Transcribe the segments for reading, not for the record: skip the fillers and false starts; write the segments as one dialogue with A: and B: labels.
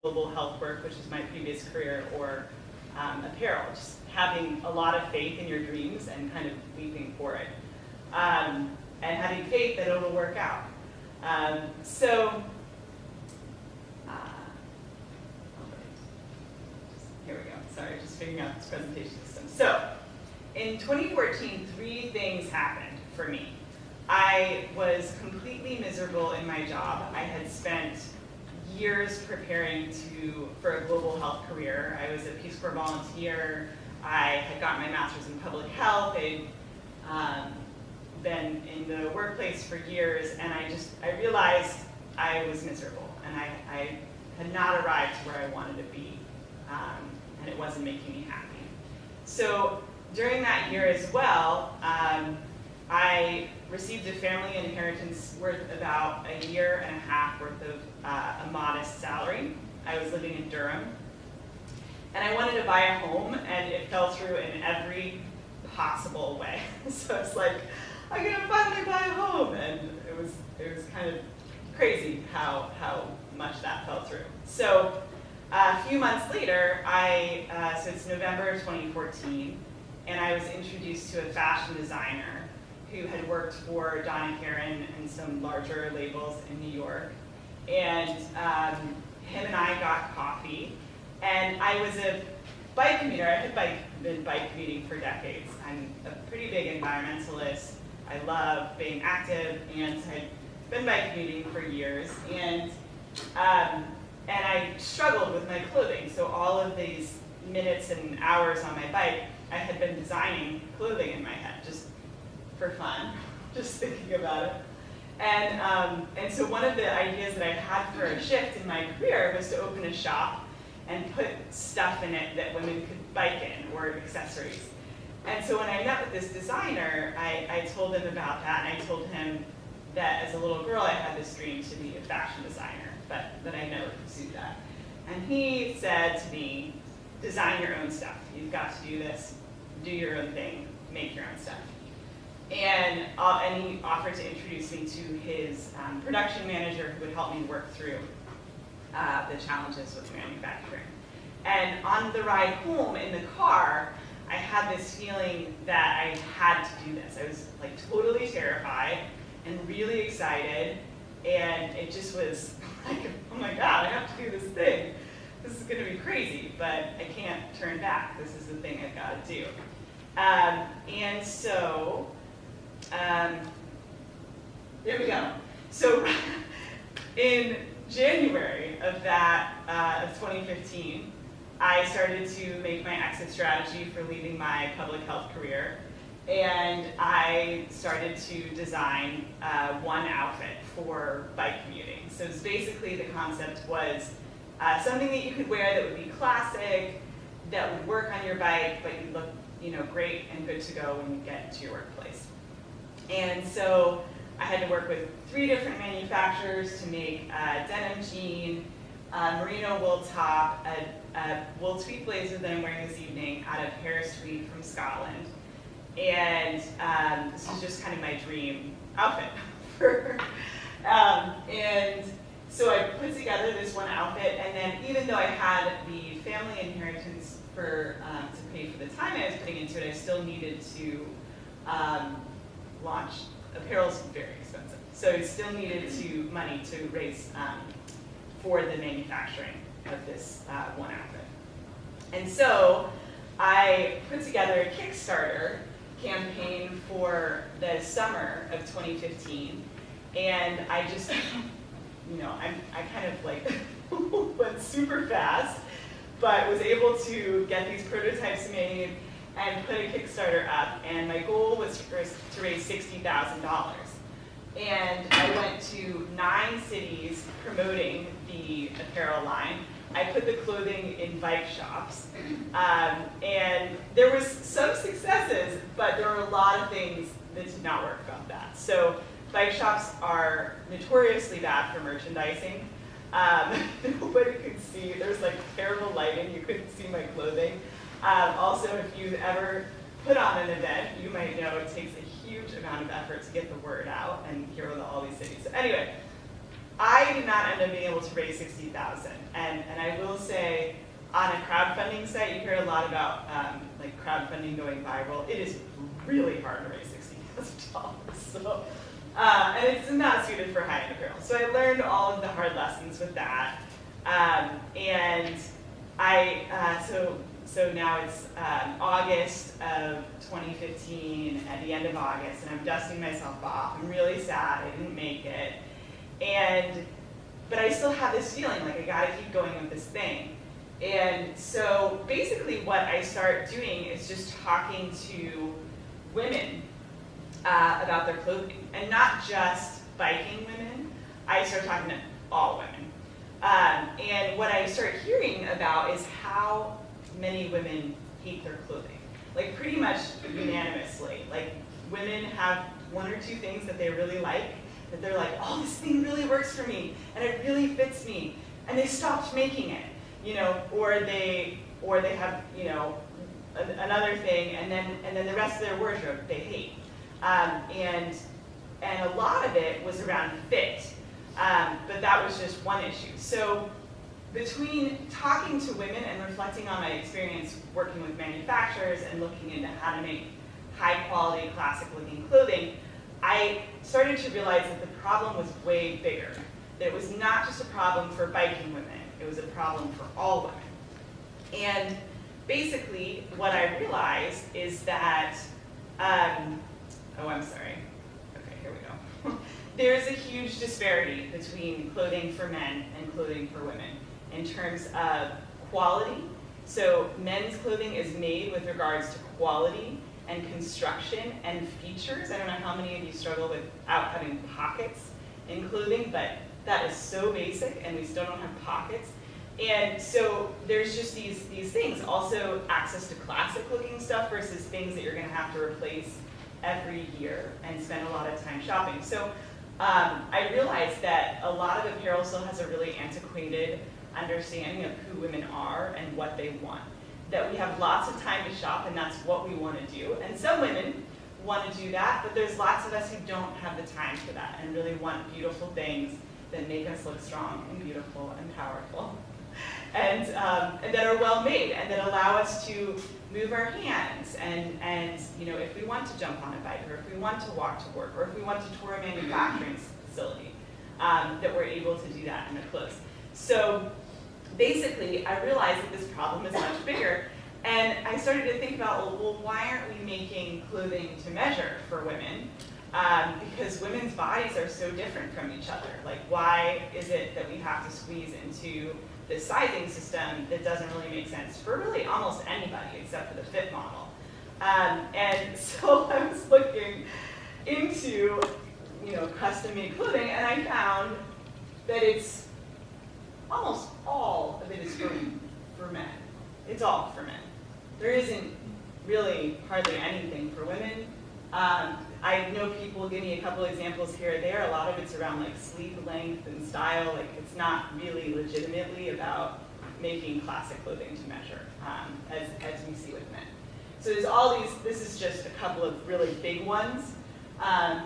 A: global health work, which is my previous career, or apparel. Just having a lot of faith in your dreams and kind of leaping for it. And having faith that it'll work out. Here we go. Sorry, just figuring out this presentation system. So, in 2014, 3 things happened for me. I was completely miserable in my job. I had spent years preparing for a global health career. I was a Peace Corps volunteer. I had gotten my master's in public health. I'd been in the workplace for years, and I realized I was miserable, and I had not arrived to where I wanted to be, and it wasn't making me happy. So during that year as well, I received a family inheritance worth about a year and a half worth of a modest salary. I was living in Durham, and I wanted to buy a home, and it fell through in every possible way. So it's like, I'm gonna finally buy a home, and it was kind of crazy how much that fell through. So a few months later, so it's November of 2014, and I was introduced to a fashion designer who had worked for Donna Karan and some larger labels in New York. And him and I got coffee, and I was a bike commuter. I had been bike commuting for decades. I'm a pretty big environmentalist. I love being active, and I'd been bike commuting for years. And I struggled with my clothing. So all of these minutes and hours on my bike, I had been designing clothing in my head, just for fun, just thinking about it. And so one of the ideas that I had for a shift in my career was to open a shop and put stuff in it that women could bike in, or accessories. And so when I met with this designer, I told him about that, and I told him that as a little girl I had this dream to be a fashion designer, but that I never pursued that. And he said to me, design your own stuff. You've got to do this, do your own thing, make your own stuff. And he offered to introduce me to his production manager who would help me work through the challenges with manufacturing. And on the ride home in the car, I had this feeling that I had to do this. I was like totally terrified and really excited, and it just was like, oh my God, I have to do this thing. This is gonna be crazy, but I can't turn back. This is the thing I've gotta do. And so, there we go. So in January of 2015, I started to make my exit strategy for leaving my public health career, and I started to design one outfit for bike commuting. So it's basically, the concept was something that you could wear that would be classic, that would work on your bike, but you'd look, great and good to go when you get to your workplace. And so I had to work with 3 different manufacturers to make a denim jean, a merino wool top, a wool tweed blazer that I'm wearing this evening out of Harris Tweed from Scotland. And this is just kind of my dream outfit. And so I put together this one outfit, and then even though I had the family inheritance to pay for the time I was putting into it, I still needed to launch. Apparel's very expensive, so I still needed money to raise for the manufacturing of this one outfit. And so I put together a Kickstarter campaign for the summer of 2015, and I just, I kind of like went super fast, but was able to get these prototypes made and put a Kickstarter up, and my goal was to raise $60,000. And I went to 9 cities promoting the apparel line. I put the clothing in bike shops, and there was some successes, but there were a lot of things that did not work about that. So bike shops are notoriously bad for merchandising. Nobody could see. There's like terrible lighting. You couldn't see my clothing. Also, if you've ever put on an event, you might know it takes a huge amount of effort to get the word out and hear all these cities. So anyway, I did not end up being able to raise $60,000, and I clothing site, you hear a lot about like crowdfunding going viral. It is really hard to raise $60,000. So, and it's not suited for high-end apparel. So I learned all of the hard lessons with that. And so now it's August of 2015, at the end of August, and I'm dusting myself off. I'm really sad I didn't make it. But I still have this feeling like I gotta keep going with this thing. And so basically what I start doing is just talking to women about their clothing, and not just biking women. I start talking to all women. And what I start hearing about is how many women hate their clothing. Like pretty much unanimously. Like women have one or two things that they really like, that they're like, oh, this thing really works for me, and it really fits me, and they stopped making it, you know, or they have, you know, another thing, and then the rest of their wardrobe they hate, and a lot of it was around fit, but that was just one issue. So between talking to women and reflecting on my experience working with manufacturers and looking into how to make high quality, classic looking clothing, I started to realize that the problem was way bigger. That it was not just a problem for biking women, it was a problem for all women. And basically what I realized is that, oh, I'm sorry. Okay, here we go. There's a huge disparity between clothing for men and clothing for women in terms of quality. So men's clothing is made with regards to quality and construction and features. I don't know how many of you struggle without having pockets in clothing, but that is so basic, and we still don't have pockets. And so there's just these things. Also access to classic looking stuff versus things that you're gonna have to replace every year and spend a lot of time shopping. So I realized that a lot of apparel still has a really antiquated understanding of who women are and what they want. That we have lots of time to shop, and that's what we want to do. And some women want to do that, but there's lots of us who don't have the time for that and really want beautiful things that make us look strong and beautiful and powerful, and that are well made and that allow us to move our hands and you know, if we want to jump on a bike, or if we want to walk to work, or if we want to tour a manufacturing facility, that we're able to do that in the clothes. So basically, I realized that this problem is much bigger, and I started to think about, well, why aren't we making clothing to measure for women? Because women's bodies are so different from each other. Like, why is it that we have to squeeze into this sizing system that doesn't really make sense for really almost anybody except for the fit model? And so I was looking into, you know, custom-made clothing, and I found that it's almost all of it is for men. It's all for men. There isn't really hardly anything for women. I know people give me a couple examples here or there. A lot of it's around like sleeve length and style. Like, it's not really legitimately about making classic clothing to measure, as we see with men. So there's all these, this is just a couple of really big ones.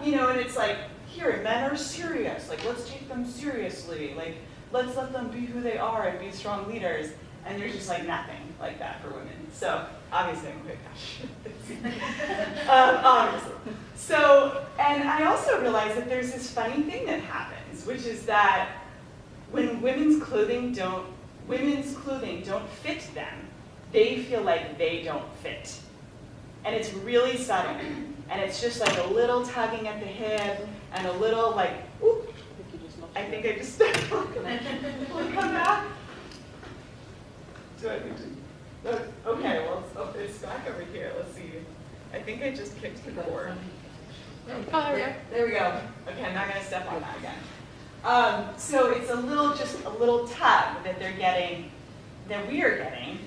A: You know, and it's like, here, men are serious. Like, let's take them seriously. Like, let's let them be who they are and be strong leaders. And there's just like nothing like that for women. So obviously I'm quite passionate. Obviously. So, and I also realized that there's this funny thing that happens, which is that when women's clothing don't fit them, they feel like they don't fit. And it's really subtle. And it's just like a little tugging at the hip and a little like, oop, I think I just stepped on it. Will it come back? Do I need to? Okay, well, it's back over here. Let's see. I think I just kicked the board. There we go. Okay, I'm not going to step on that again. So it's just a little tug that they're getting, that we are getting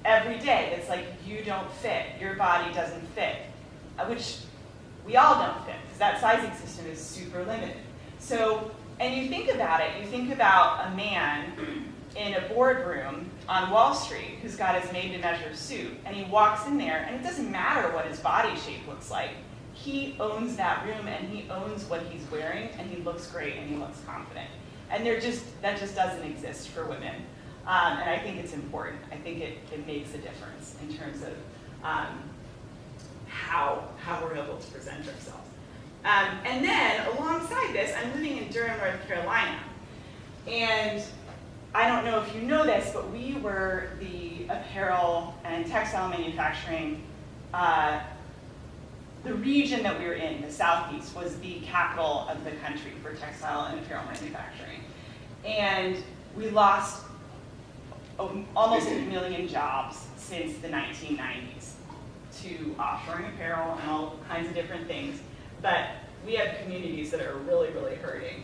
A: every day. That's like, you don't fit. Your body doesn't fit. Which we all don't fit, because that sizing system is super limited. So, and you think about it, you think about a man in a boardroom on Wall Street who's got his made-to-measure suit, and he walks in there, and it doesn't matter what his body shape looks like. He owns that room, and he owns what he's wearing, and he looks great, and he looks confident. And that just doesn't exist for women. And I think it's important. I think it makes a difference in terms of how we're able to present ourselves. And then alongside this, I'm living in Durham, North Carolina. And I don't know if you know this, but we were the apparel and textile manufacturing, the region that we were in, the Southeast, was the capital of the country for textile and apparel manufacturing. And we lost almost 1 million jobs since the 1990s to offshoring apparel and all kinds of different things. But we have communities that are really, really hurting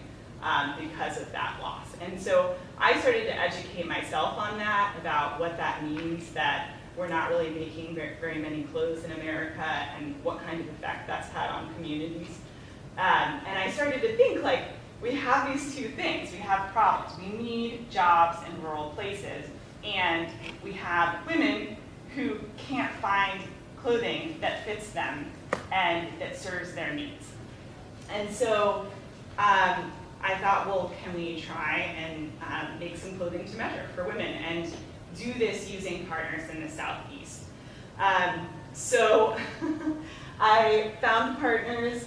A: because of that loss. And so I started to educate myself on that, about what that means, that we're not really making very many clothes in America and what kind of effect that's had on communities. And I started to think, like, we have these two things. We have problems. We need jobs in rural places, and we have women who can't find clothing that fits them and that serves their needs. And so I thought, well, can we try and make some clothing to measure for women and do this using partners in the Southeast? So I found partners,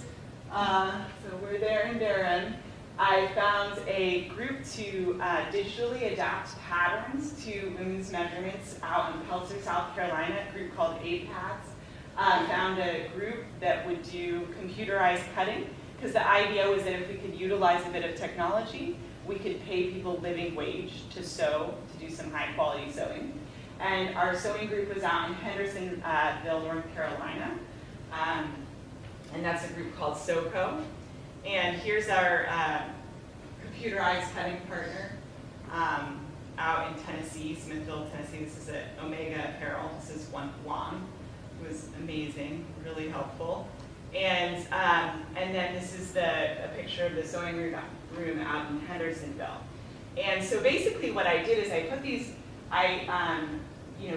A: so we're there in Durham. I found a group to digitally adapt patterns to women's measurements out in Pelzer, South Carolina, a group called APADS. Found a group that would do computerized cutting, because the idea was that if we could utilize a bit of technology, we could pay people living wage to sew, to do some high quality sewing. And our sewing group was out in Hendersonville, North Carolina. And that's a group called SoCo. And here's our computerized cutting partner out in Tennessee, Smithville, Tennessee. This is at Omega Apparel. This is Juan. It was amazing, really helpful. And then this is a picture of the sewing room out in Hendersonville. And so basically what I did is I put these,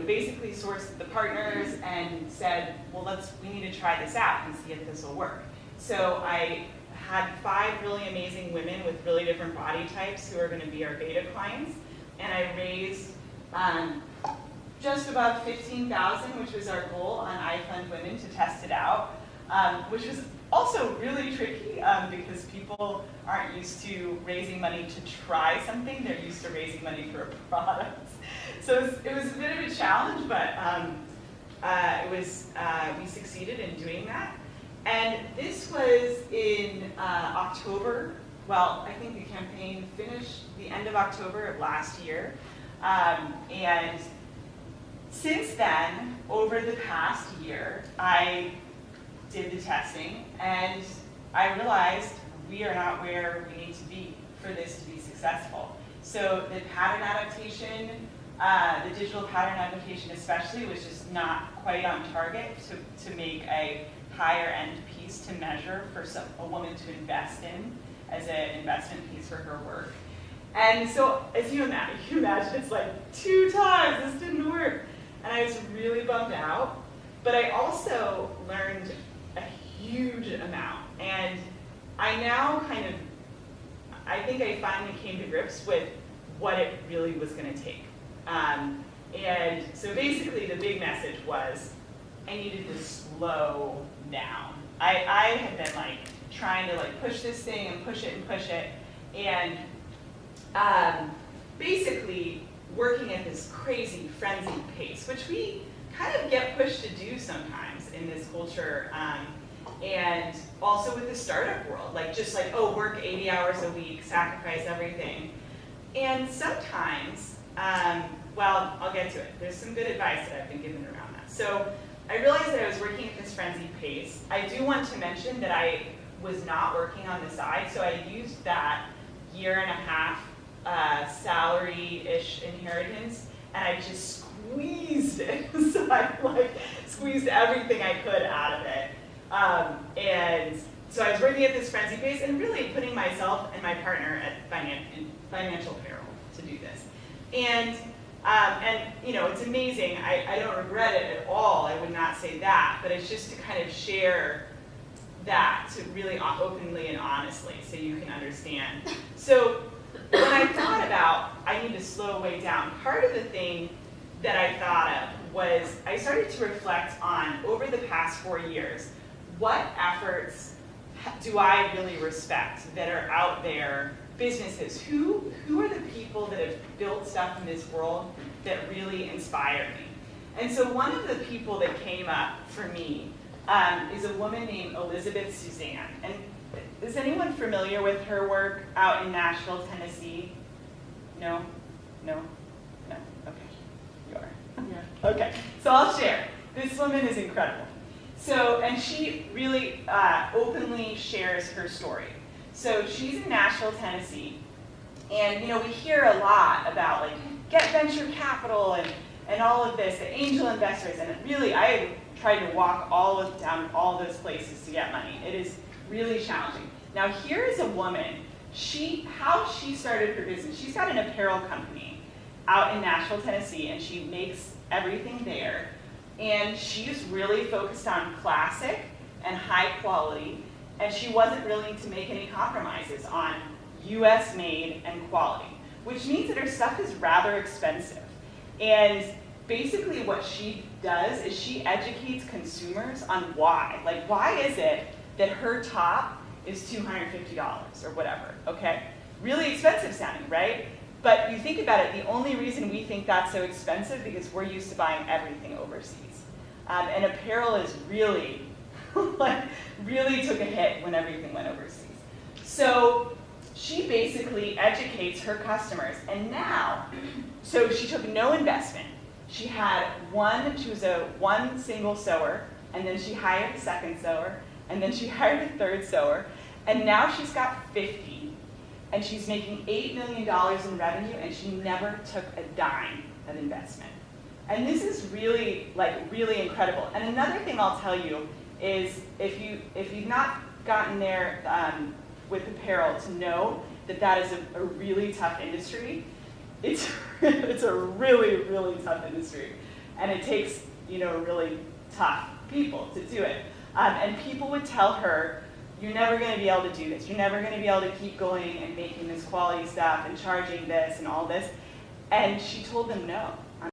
A: basically sourced the partners and said, well, we need to try this out and see if this will work. So I had 5 really amazing women with really different body types who are going to be our beta clients. And I raised just above $15,000, which was our goal on iFund Women, to test it out, which was also really tricky because people aren't used to raising money to try something. They're used to raising money for a product. So it was a bit of a challenge, but we succeeded in doing that. And this was in October. Well, I think the campaign finished the end of October of last year. And since then, over the past year, I did the testing, and I realized we are not where we need to be for this to be successful. So the pattern adaptation, the digital pattern adaptation especially, was just not quite on target to make a higher end piece to measure for a woman to invest in as an investment piece for her work. And so, as you imagine, it's like 2 times, this didn't work. And I was really bummed out, but I also learned a huge amount. And I now I think I finally came to grips with what it really was gonna take. And so basically the big message was, I needed to slow down. I had been trying to push this thing and push it, and basically working at this crazy frenzied pace, which we kind of get pushed to do sometimes in this culture, and also with the startup world, work 80 hours a week, sacrifice everything. And sometimes, well, I'll get to it. There's some good advice that I've been given around that. So I realized that I was working at this frenzied pace. I do want to mention that I was not working on the side, so I used that 1.5 year salary-ish inheritance, and I just squeezed it. So I squeezed everything I could out of it. And so I was working at this frenzy pace and really putting myself and my partner at financial peril to do this. And it's amazing. I don't regret it at all. I would not say that, but it's just to kind of share that to really openly and honestly so you can understand. So when I thought about, I need to slow way down, part of the thing that I thought of was I started to reflect on, over the past 4 years, what efforts do I really respect that are out there, businesses? Who are the people that have built stuff in this world that really inspire me? And so one of the people that came up for me is a woman named Elizabeth Suzanne. And is anyone familiar with her work out in Nashville, Tennessee? No? No? No? Okay. You are? Yeah. Okay. So I'll share. This woman is incredible. So, and she really openly shares her story. So she's in Nashville, Tennessee. And, we hear a lot about, like, get venture capital and all of this, the angel investors. And really, I tried to walk down all those places to get money. It is really challenging. Now, here is a woman, how she started her business. She's got an apparel company out in Nashville, Tennessee, and she makes everything there. And she's really focused on classic and high quality, and she wasn't willing to make any compromises on US made and quality, which means that her stuff is rather expensive. And basically what she does is she educates consumers on why. Like, why is it that her top is $250 or whatever, okay? Really expensive sounding, right? But you think about it, the only reason we think that's so expensive because we're used to buying everything overseas. And apparel is really, really took a hit when everything went overseas. So she basically educates her customers. And now, so she took no investment. She was one single sewer, and then she hired a second sewer, and then she hired a third sewer, and now she's got 50. And she's making $8 million in revenue, and she never took a dime of investment. And this is really, really incredible. And another thing I'll tell you is if you've not gotten there with apparel, to know that is a really tough industry. It's a really, really tough industry. And it takes, really tough people to do it. And people would tell her, you're never going to be able to do this. You're never going to be able to keep going and making this quality stuff and charging this and all this. And she told them no.